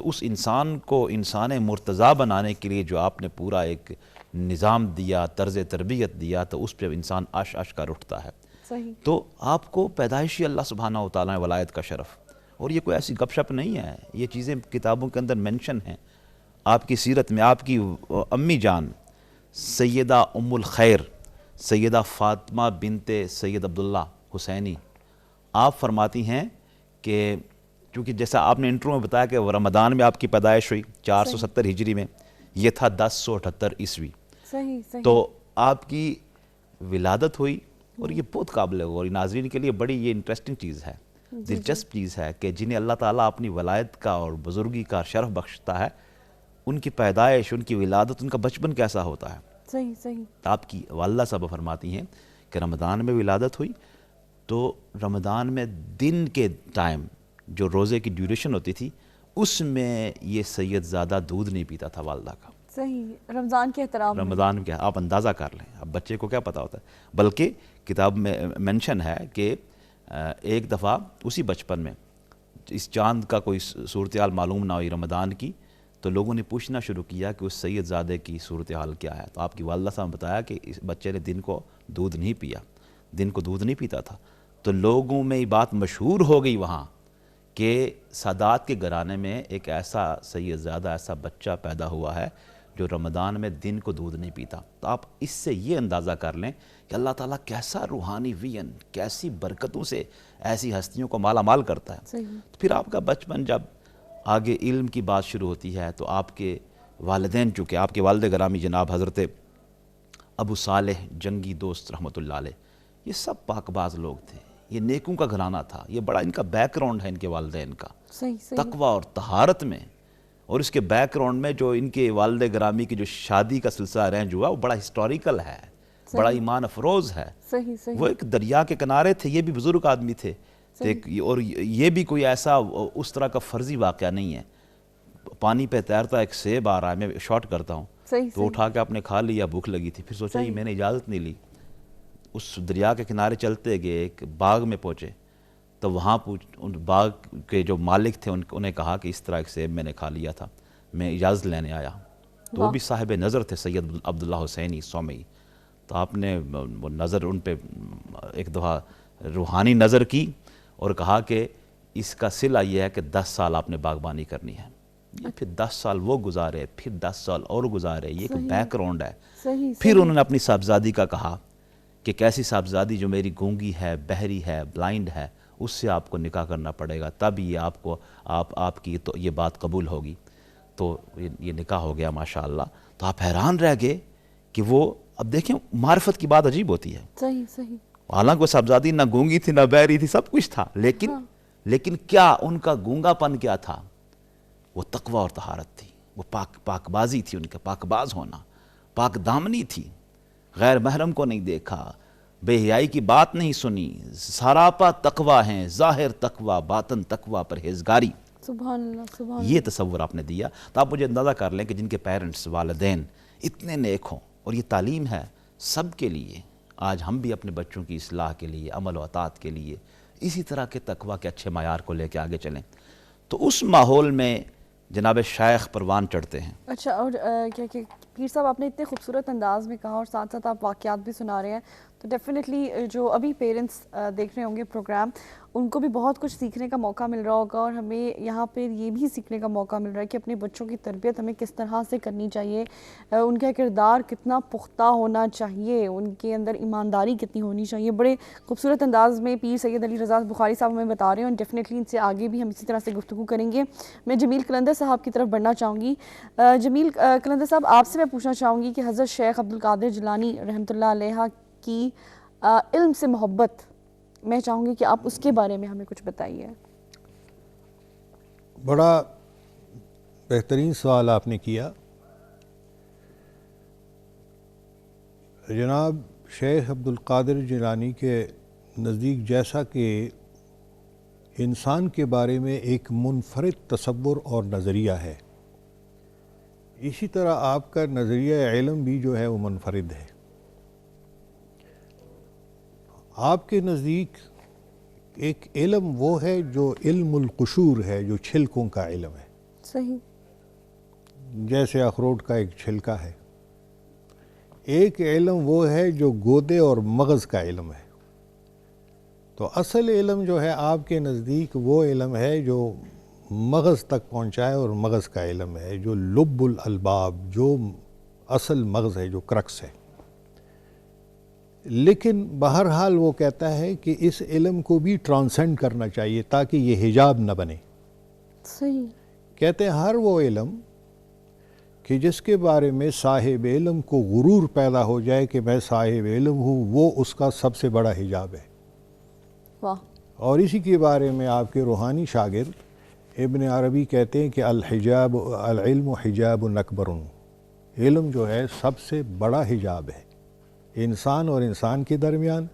تو اس انسان کو انسان مرتضیٰ بنانے کے لیے جو آپ نے پورا ایک نظام دیا، طرز تربیت دیا، تو اس پہ انسان عش عش کر اٹھتا ہے. صحیح. تو آپ کو پیدائشی اللہ سبحانہ و تعالیٰ نے ولایت کا شرف، اور یہ کوئی ایسی گپ شپ نہیں ہے، یہ چیزیں کتابوں کے اندر مینشن ہیں. آپ کی سیرت میں آپ کی امی جان سیدہ ام الخیر سیدہ فاطمہ بنت سید عبداللہ حسینی، آپ فرماتی ہیں کہ چونکہ جیسا آپ نے انٹرو میں بتایا کہ رمضان میں آپ کی پیدائش ہوئی 470 ہجری میں، یہ تھا 1078 عیسوی. صحیح صحیح. تو آپ کی ولادت ہوئی، اور یہ بہت قابل غور ناظرین کے لیے بڑی یہ انٹرسٹنگ چیز ہے، دلچسپ چیز ہے کہ جنہیں اللہ تعالیٰ اپنی ولایت کا اور بزرگی کا شرف بخشتا ہے، ان کی پیدائش، ان کی ولادت، ان کا بچپن کیسا ہوتا ہے. صحیح صحیح. آپ کی والدہ صاحبہ فرماتی ہیں کہ رمضان میں ولادت ہوئی، تو رمضان میں دن کے ٹائم جو روزے کی ڈیوریشن ہوتی تھی، اس میں یہ سید زیادہ دودھ نہیں پیتا تھا والدہ کا. صحیح. رمضان کے احترام میں. رمضان کیا آپ اندازہ کر لیں، اب بچے کو کیا پتہ ہوتا ہے. بلکہ کتاب میں مینشن ہے کہ ایک دفعہ اسی بچپن میں اس چاند کا کوئی صورتحال معلوم نہ ہوئی رمضان کی، تو لوگوں نے پوچھنا شروع کیا کہ اس سید زادے کی صورتحال کیا ہے. تو آپ کی والدہ صاحب نے بتایا کہ اس بچے نے دن کو دودھ نہیں پیا، دن کو دودھ نہیں پیتا تھا. تو لوگوں میں یہ بات مشہور ہو گئی وہاں کہ سادات کے گھرانے میں ایک ایسا سید زادہ، ایسا بچہ پیدا ہوا ہے جو رمضان میں دن کو دودھ نہیں پیتا. تو آپ اس سے یہ اندازہ کر لیں کہ اللہ تعالیٰ کیسا روحانی وین، کیسی برکتوں سے ایسی ہستیوں کو مالا مال کرتا ہے. صحیح. تو پھر آپ کا بچپن جب آگے علم کی بات شروع ہوتی ہے، تو آپ کے والدین، چونکہ آپ کے والد گرامی جناب حضرت ابو صالح جنگی دوست رحمۃ اللہ علیہ، یہ سب پاک باز لوگ تھے، یہ نیکوں کا گھرانہ تھا، یہ بڑا ان کا بیک گراؤنڈ ہے ان کے والدین کا صحیح صحیح. تقوی اور طہارت میں. اور اس کے بیک گراؤنڈ میں جو ان کے والد گرامی کی جو شادی کا سلسلہ رینج ہوا، وہ بڑا ہسٹوریکل ہے، بڑا ایمان افروز ہے. صحیح صحیح. وہ ایک دریا کے کنارے تھے، یہ بھی بزرگ آدمی تھے، اور یہ بھی کوئی ایسا اس طرح کا فرضی واقعہ نہیں ہے. پانی پہ تیرتا ایک سیب آ رہا ہے، میں شارٹ کرتا ہوں، تو اٹھا کے آپ نے کھا لیا، بھوک لگی تھی، پھر سوچا یہ میں نے اجازت نہیں لی. اس دریا کے کنارے چلتے گئے، ایک باغ میں پہنچے، تو وہاں ان باغ کے جو مالک تھے انہیں کہا کہ اس طرح ایک سیب میں نے کھا لیا تھا، میں اجازت لینے آیا. تو وہ بھی صاحب نظر تھے، سید عبداللہ حسینی سومئی. تو آپ نے وہ نظر ان پہ ایک دفعہ روحانی نظر کی اور کہا کہ اس کا صلہ یہ ہے کہ 10 سال آپ نے باغبانی کرنی ہے. پھر 10 سال وہ گزارے، پھر 10 سال اور گزارے، یہ ایک بیک گراؤنڈ ہے. پھر انہوں نے اپنی صاحبزادی کا کہا کہ کیسی صاحبزادی جو میری گونگی ہے، بہری ہے، بلائنڈ ہے، اس سے آپ کو نکاح کرنا پڑے گا، تب یہ آپ کی تو یہ بات قبول ہوگی. تو یہ نکاح ہو گیا ماشاءاللہ. تو آپ حیران رہ گئے کہ وہ، اب دیکھیں معرفت کی بات عجیب ہوتی ہے. صحیح صحیح. حالانکہ وہ صاحبزادی نہ گونگی تھی نہ بہری تھی، سب کچھ تھا، لیکن کیا ان کا گونگا پن کیا تھا؟ وہ تقوی اور طہارت تھی، وہ پاک بازی تھی، ان کا پاک باز ہونا، پاک دامنی تھی. غیر محرم کو نہیں دیکھا، بے حیائی کی بات نہیں سنی، سراپا تقوی ہیں، ظاہر تقوی، باطن تقوی، پرہیزگاری. سبحان اللہ سبحان اللہ. یہ تصور آپ نے دیا. تو آپ مجھے اندازہ کر لیں کہ جن کے پیرنٹس، والدین اتنے نیک ہوں، اور یہ تعلیم ہے سب کے لیے. آج ہم بھی اپنے بچوں کی اصلاح کے لیے، عمل و اطاعت کے لیے اسی طرح کے تقوی کے اچھے معیار کو لے کے آگے چلیں. تو اس ماحول میں جناب شیخ پروان چڑھتے ہیں. اچھا، اور کیا کہ پیر صاحب آپ نے اتنے خوبصورت انداز میں کہا، اور ساتھ ساتھ آپ واقعات بھی سنا رہے ہیں، تو ڈیفینیٹلی جو ابھی پیرنٹس دیکھ رہے ہوں گے پروگرام، ان کو بھی بہت کچھ سیکھنے کا موقع مل رہا ہوگا. اور ہمیں یہاں پہ یہ بھی سیکھنے کا موقع مل رہا ہے کہ اپنے بچوں کی تربیت ہمیں کس طرح سے کرنی چاہیے، ان کا کردار کتنا پختہ ہونا چاہیے، ان کے اندر ایمانداری کتنی ہونی چاہیے. بڑے خوبصورت انداز میں پیر سید علی رضا بخاری صاحب ہمیں بتا رہے ہیں، اور ڈیفینیٹلی ان سے آگے بھی ہم اسی طرح سے گفتگو کریں گے. میں جمیل قلندر صاحب کی طرف بڑھنا چاہوں گی. جمیل قلندر صاحب، آپ سے میں پوچھنا چاہوں گی کہ حضرت شیخ عبدالقادر جیلانی رحمۃ اللہ علیہ کی علم سے محبت، میں چاہوں گی کہ آپ اس کے بارے میں ہمیں کچھ بتائیے. بڑا بہترین سوال آپ نے کیا. جناب شیخ عبدالقادر جیلانی کے نزدیک جیسا کہ انسان کے بارے میں ایک منفرد تصور اور نظریہ ہے، اسی طرح آپ کا نظریہ علم بھی جو ہے وہ منفرد ہے. آپ کے نزدیک ایک علم وہ ہے جو علم القشور ہے، جو چھلکوں کا علم ہے، صحیح. جیسے اخروٹ کا ایک چھلکا ہے. ایک علم وہ ہے جو گودے اور مغز کا علم ہے. تو اصل علم جو ہے آپ کے نزدیک وہ علم ہے جو مغز تک پہنچائے، اور مغز کا علم ہے جو لب الالباب، جو اصل مغز ہے، جو کرکس ہے. لیکن بہرحال وہ کہتا ہے کہ اس علم کو بھی ٹرانسینڈ کرنا چاہیے تاکہ یہ حجاب نہ بنے. صحیح. کہتے ہیں ہر وہ علم کہ جس کے بارے میں صاحب علم کو غرور پیدا ہو جائے کہ میں صاحب علم ہوں، وہ اس کا سب سے بڑا حجاب ہے. واہ. اور اسی کے بارے میں آپ کے روحانی شاگرد ابن عربی کہتے ہیں کہ الحجاب العلم حجاب اکبر، علم جو ہے سب سے بڑا حجاب ہے انسان اور انسان کے درمیان،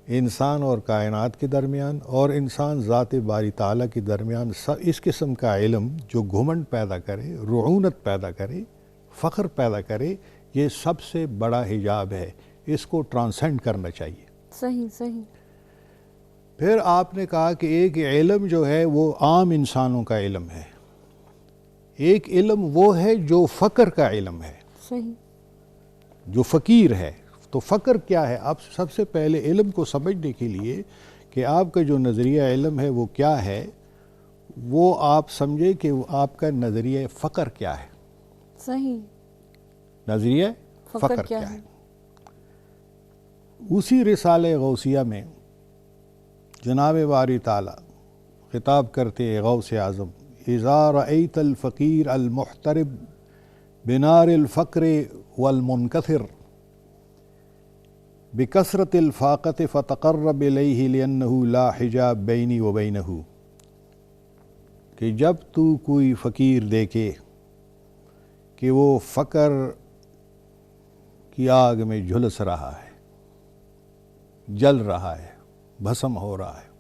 انسان اور کائنات کے درمیان، اور انسان ذات باری تعالیٰ کے درمیان. اس قسم کا علم جو گھمنڈ پیدا کرے، رعونت پیدا کرے، فخر پیدا کرے، یہ سب سے بڑا حجاب ہے. اس کو ٹرانسینڈ کرنا چاہیے. صحیح. صحیح. پھر آپ نے کہا کہ ایک علم جو ہے وہ عام انسانوں کا علم ہے، ایک علم وہ ہے جو فقر کا علم ہے، صحیح. جو فقیر ہے. تو فقر کیا ہے؟ آپ سب سے پہلے علم کو سمجھنے کے لیے کہ آپ کا جو نظریہ علم ہے وہ کیا ہے، وہ آپ سمجھے کہ آپ کا نظریہ فقر کیا ہے. صحیح. نظریہ فقر کیا ہے. اسی رسالہ غوثیہ میں جناب باری تعالیٰ خطاب کرتے غوث اعظم، اذا رأیت الفقیر المحترب بنار الفقر والمنکثر بکثرت الفاقت فتقرب الیہ لأنہ لا حجاب بینی و بینہ، کہ جب تو کوئی فقیر دیکھے کہ وہ فقر کی آگ میں جھلس رہا ہے، جل رہا ہے، بھسم ہو رہا ہے،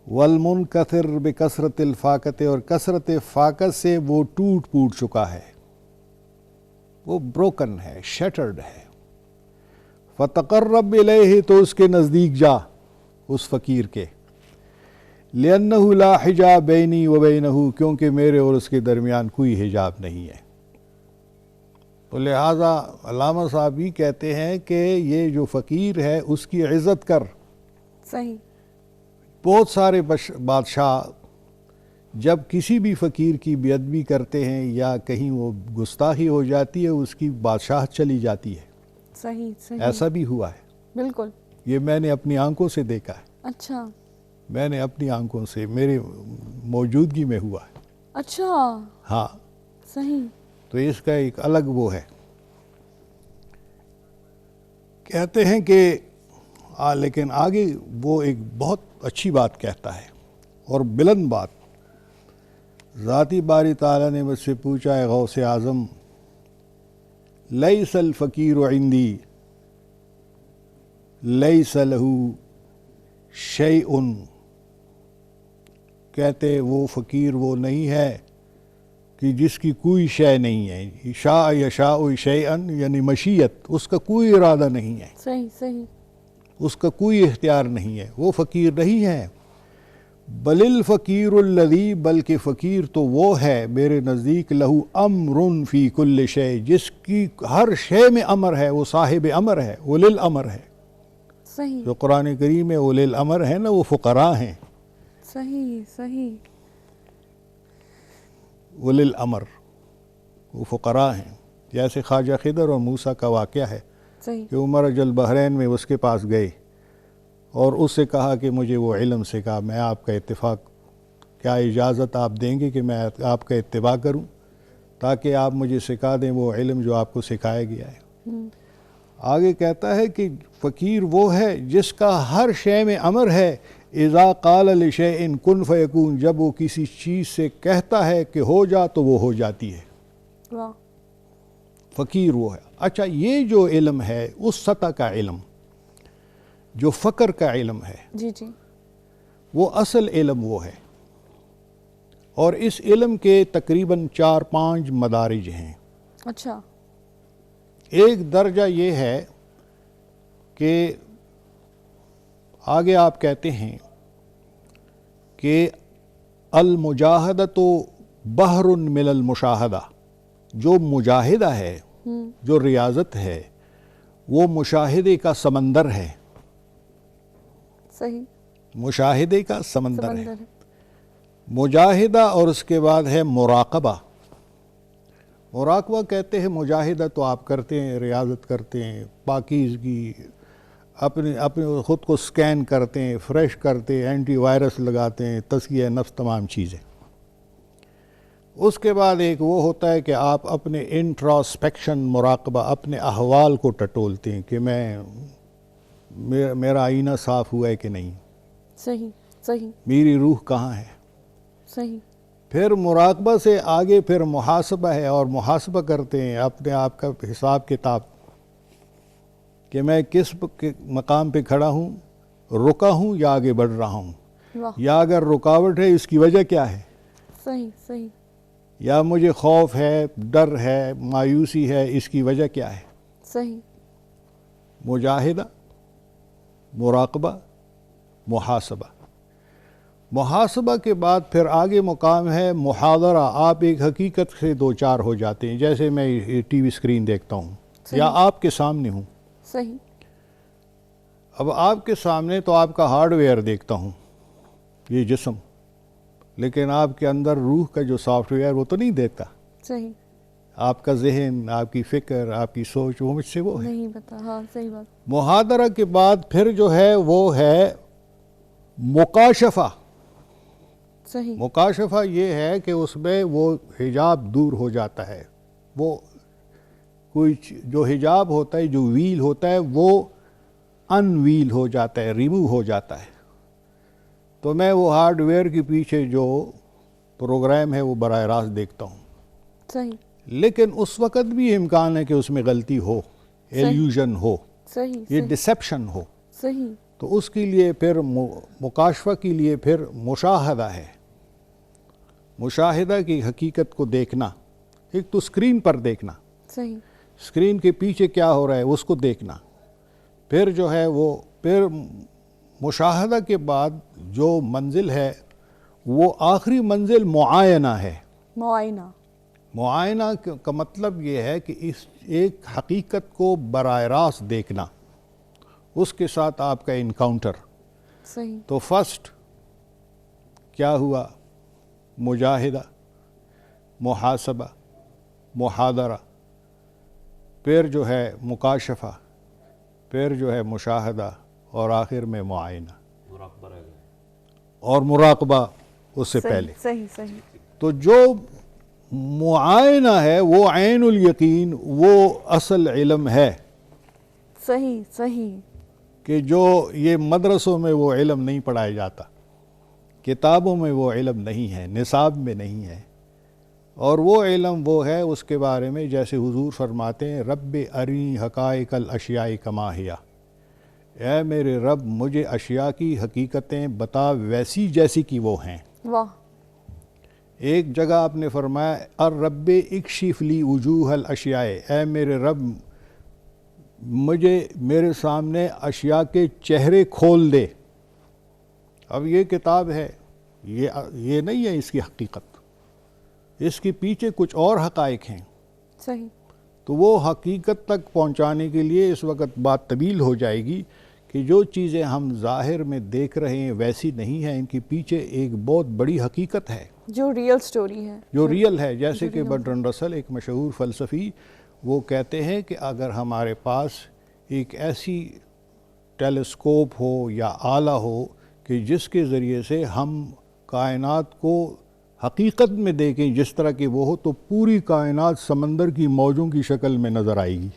والمنکثر بکثرت الفاقت، اور کثرت فاقت سے وہ ٹوٹ پوٹ چکا ہے، وہ بروکن ہے، شیٹرڈ ہے. فتقرب الیہ، تو اس کے نزدیک جا، اس فقیر کے. لأنہ لا حجاب بینی و بینہ، کیونکہ میرے اور اس کے درمیان کوئی حجاب نہیں ہے. تو لہٰذا علامہ صاحب بھی کہتے ہیں کہ یہ جو فقیر ہے اس کی عزت کر. صحیح. بہت سارے بادشاہ جب کسی بھی فقیر کی بے ادبی کرتے ہیں یا کہیں وہ گستاخی ہو جاتی ہے، اس کی بادشاہت چلی جاتی ہے. صحیح. صحیح. ایسا بھی ہوا ہے، بالکل. یہ میں نے اپنی آنکھوں سے دیکھا ہے. اچھا. میں نے اپنی آنکھوں سے، میرے موجودگی میں ہوا ہے. اچھا. ہاں. صحیح. تو اس کا ایک الگ وہ ہے. کہتے ہیں کہ لیکن آگے وہ ایک بہت اچھی بات کہتا ہے اور بلند بات. ذاتی باری تعالیٰ نے مجھ سے پوچھا ہے غوث اعظم، لیس الفقیر عندی لیس لہ شیء، کہتے وہ فقیر وہ نہیں ہے کہ جس کی کوئی شے نہیں ہے. شاء یشاء شیئا، یعنی مشیت، اس کا کوئی ارادہ نہیں ہے، صحیح. صحیح. اس کا کوئی اختیار نہیں ہے، وہ فقیر نہیں ہے. بل الفقیر الذی، بلکہ فقیر تو وہ ہے میرے نزدیک، لہو امر فی کل شیء، جس کی ہر شے میں امر ہے، وہ صاحب امر ہے، اولی الامر ہے. صحیح. جو قرآن کریم میں اولی الامر ہے نا، وہ فقراء ہیں. صحیح. صحیح. اولی الامر وہ فقراء ہیں. جیسے خواجہ خضر اور موسیٰ کا واقعہ ہے صحیح. کہ مرج البحرین میں اس کے پاس گئے اور اس سے کہا کہ مجھے وہ علم سکھا. میں آپ کا اتفاق، کیا اجازت آپ دیں گے کہ میں آپ کا اتباع کروں تاکہ آپ مجھے سکھا دیں وہ علم جو آپ کو سکھایا گیا ہے. آگے کہتا ہے کہ فقیر وہ ہے جس کا ہر شے میں امر ہے. اذا قال لشیء کن فیکون، جب وہ کسی چیز سے کہتا ہے کہ ہو جا تو وہ ہو جاتی ہے. واہ. فقیر وہ ہے. اچھا، یہ جو علم ہے اس سطح کا علم جو فقر کا علم ہے، جی جی، وہ اصل علم وہ ہے. اور اس علم کے تقریباً 4-5 مدارج ہیں. اچھا. ایک درجہ یہ ہے کہ آگے آپ کہتے ہیں کہ المجاہدۃ بحر من المشاہدہ، جو مجاہدہ ہے، جو ریاضت ہے، وہ مشاہدے کا سمندر ہے، صحیح، مشاہدے کا سمندر ہے۔ سمندر ہے، مجاہدہ اور اس کے بعد ہے مراقبہ۔ مراقبہ کہتے ہیں مجاہدہ تو آپ کرتے ہیں، ریاضت کرتے ہیں، پاکیزگی، اپنے خود کو سکین کرتے ہیں، فریش کرتے ہیں، اینٹی وائرس لگاتے ہیں، تزکیہ نفس، تمام چیزیں۔ اس کے بعد ایک وہ ہوتا ہے کہ آپ اپنے انٹراسپیکشن، مراقبہ، اپنے احوال کو ٹٹولتے ہیں کہ میرا آئینہ صاف ہوا ہے کہ نہیں، صحیح صحیح میری روح کہاں ہے۔ صحیح، پھر مراقبہ سے آگے پھر محاسبہ ہے، اور محاسبہ کرتے ہیں اپنے آپ کا حساب کتاب کہ میں کس مقام پہ کھڑا ہوں، رکا ہوں یا آگے بڑھ رہا ہوں، واہ، یا اگر رکاوٹ ہے اس کی وجہ کیا ہے، صحیح صحیح یا مجھے خوف ہے، ڈر ہے، مایوسی ہے، اس کی وجہ کیا ہے۔ صحیح، مجاہدہ، مراقبہ، محاسبہ۔ محاسبہ کے بعد پھر آگے مقام ہے محاضرہ۔ آپ ایک حقیقت سے دو چار ہو جاتے ہیں، جیسے میں ٹی وی اسکرین دیکھتا ہوں یا آپ کے سامنے ہوں، صحیح، اب آپ کے سامنے تو آپ کا ہارڈ ویئر دیکھتا ہوں، یہ جسم، لیکن آپ کے اندر روح کا جو سافٹ ویئر وہ تو نہیں دیکھتا۔ صحیح، آپ کا ذہن، آپ کی فکر، آپ کی سوچ، وہ مجھ سے وہ ہے۔ نہیں پتا، ہاں صحیح بات، محاضرہ کے بعد پھر جو ہے وہ ہے مکاشفہ۔ صحیح، مکاشفہ یہ ہے کہ اس میں وہ حجاب دور ہو جاتا ہے، وہ کوئی جو حجاب ہوتا ہے، جو ویل ہوتا ہے، وہ ان ویل ہو جاتا ہے، ریموو ہو جاتا ہے۔ تو میں وہ ہارڈ ویئر کے پیچھے جو پروگرام ہے وہ براہ راست دیکھتا ہوں، صحیح لیکن اس وقت بھی امکان ہے کہ اس میں غلطی ہو، ایلیوژن ہو، صحیح یہ صحیح ڈسیپشن ہو۔ صحیح، تو اس کے لیے پھر مکاشفہ کے لیے پھر مشاہدہ ہے، مشاہدہ کی حقیقت کو دیکھنا۔ ایک تو اسکرین پر دیکھنا، صحیح، اسکرین کے پیچھے کیا ہو رہا ہے اس کو دیکھنا، پھر جو ہے وہ پھر مشاہدہ کے بعد جو منزل ہے وہ آخری منزل معائنہ ہے۔ معائنہ، معائنہ کا مطلب یہ ہے کہ اس ایک حقیقت کو براہ راست دیکھنا، اس کے ساتھ آپ کا انکاؤنٹر۔ صحیح، تو فرسٹ کیا ہوا؟ مجاہدہ، محاسبہ، محاضرہ، پھر جو ہے مکاشفہ، پھر جو ہے مشاہدہ، اور آخر میں معائنہ اور مراقبہ اس سے پہلے۔ صحیح صحیح، تو جو معائنہ ہے وہ عین الیقین، وہ اصل علم ہے، صحیح صحیح، کہ جو یہ مدرسوں میں وہ علم نہیں پڑھایا جاتا، کتابوں میں وہ علم نہیں ہے، نصاب میں نہیں ہے، اور وہ علم وہ ہے اس کے بارے میں جیسے حضور فرماتے ہیں رب ارنی حقائق الاشیاء کما ہی، اے میرے رب مجھے اشیاء کی حقیقتیں بتا ویسی جیسی کہ وہ ہیں۔ واہ، ایک جگہ آپ نے فرمایا الرب اکشف لی وجوہ الاشیاء، اے میرے رب مجھے میرے سامنے اشیاء کے چہرے کھول دے۔ اب یہ کتاب ہے، یہ نہیں ہے اس کی حقیقت، اس کے پیچھے کچھ اور حقائق ہیں۔ صحیح، تو وہ حقیقت تک پہنچانے کے لیے اس وقت بات طویل ہو جائے گی کہ جو چیزیں ہم ظاہر میں دیکھ رہے ہیں ویسی نہیں ہیں، ان کے پیچھے ایک بہت بڑی حقیقت ہے جو ریئل سٹوری ہے، جو ریئل ہے۔ جیسے کہ برٹرنڈ رسل ایک مشہور فلسفی، وہ کہتے ہیں کہ اگر ہمارے پاس ایک ایسی ٹیلیسکوپ ہو یا آلہ ہو کہ جس کے ذریعے سے ہم کائنات کو حقیقت میں دیکھیں جس طرح کہ وہ ہو، تو پوری کائنات سمندر کی موجوں کی شکل میں نظر آئے گی۔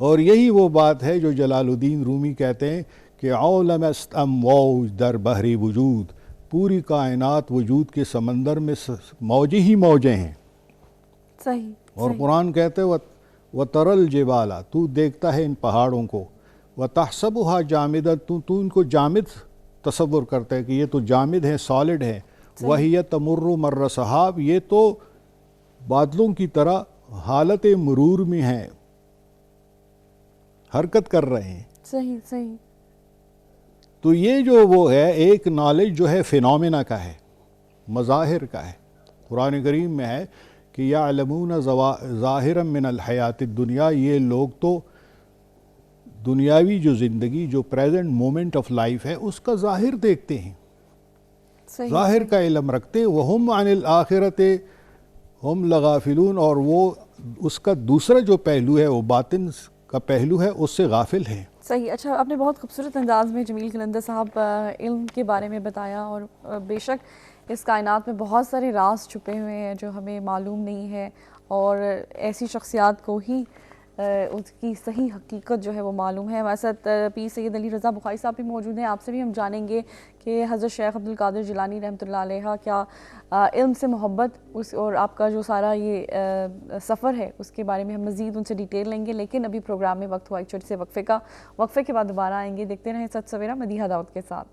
اور یہی وہ بات ہے جو جلال الدین رومی کہتے ہیں کہ عالم است امواج در بحری وجود، پوری کائنات وجود کے سمندر میں موجیں ہی موجیں ہیں۔ صحیح، اور قرآن کہتے ہیں وَتَرَى الْجِبَالَ، تو دیکھتا ہے ان پہاڑوں کو، وَتَحْسَبُهَا جَامِدَةً، تو ان کو جامد تصور کرتا ہے کہ یہ تو جامد ہیں، سالڈ ہیں، وَهِيَ تَمُرُّ مَرَّ سَحَابٍ، یہ تو بادلوں کی طرح حالت مرور میں ہیں، حرکت کر رہے ہیں۔ صحیح صحیح، تو یہ جو وہ ہے ایک نالج جو ہے فینومینا کا ہے، مظاہر کا ہے۔ قرآن کریم میں ہے کہ یعلمون ظاہرا من الحیات الدنیا، یہ لوگ تو دنیاوی جو زندگی، جو پریزنٹ مومنٹ آف لائف ہے، اس کا ظاہر دیکھتے ہیں، ظاہر کا علم رکھتے، وہم عن الآخرت ہم لغافلون، اور وہ اس کا دوسرا جو پہلو ہے، وہ باطن کا پہلو ہے، اس سے غافل ہیں۔ صحیح۔ اچھا، آپ نے بہت خوبصورت انداز میں جمیل قلندر صاحب علم کے بارے میں بتایا، اور بے شک اس کائنات میں بہت سارے راز چھپے ہوئے ہیں جو ہمیں معلوم نہیں ہے، اور ایسی شخصیات کو ہی اس کی صحیح حقیقت جو ہے وہ معلوم ہے۔ ہمارے ساتھ پیر سید علی رضا بخاری صاحب بھی موجود ہیں، آپ سے بھی ہم جانیں گے کہ حضرت شیخ عبدالقادر جیلانی رحمۃ اللہ علیہ کیا علم سے محبت اور آپ کا جو سارا یہ سفر ہے اس کے بارے میں ہم مزید ان سے ڈیٹیل لیں گے، لیکن ابھی پروگرام میں وقت ہوا ایک چھوٹے سے وقفے کا۔ وقفے کے بعد دوبارہ آئیں گے، دیکھتے رہیں سچ سویرا مدیحہ داؤد کے ساتھ۔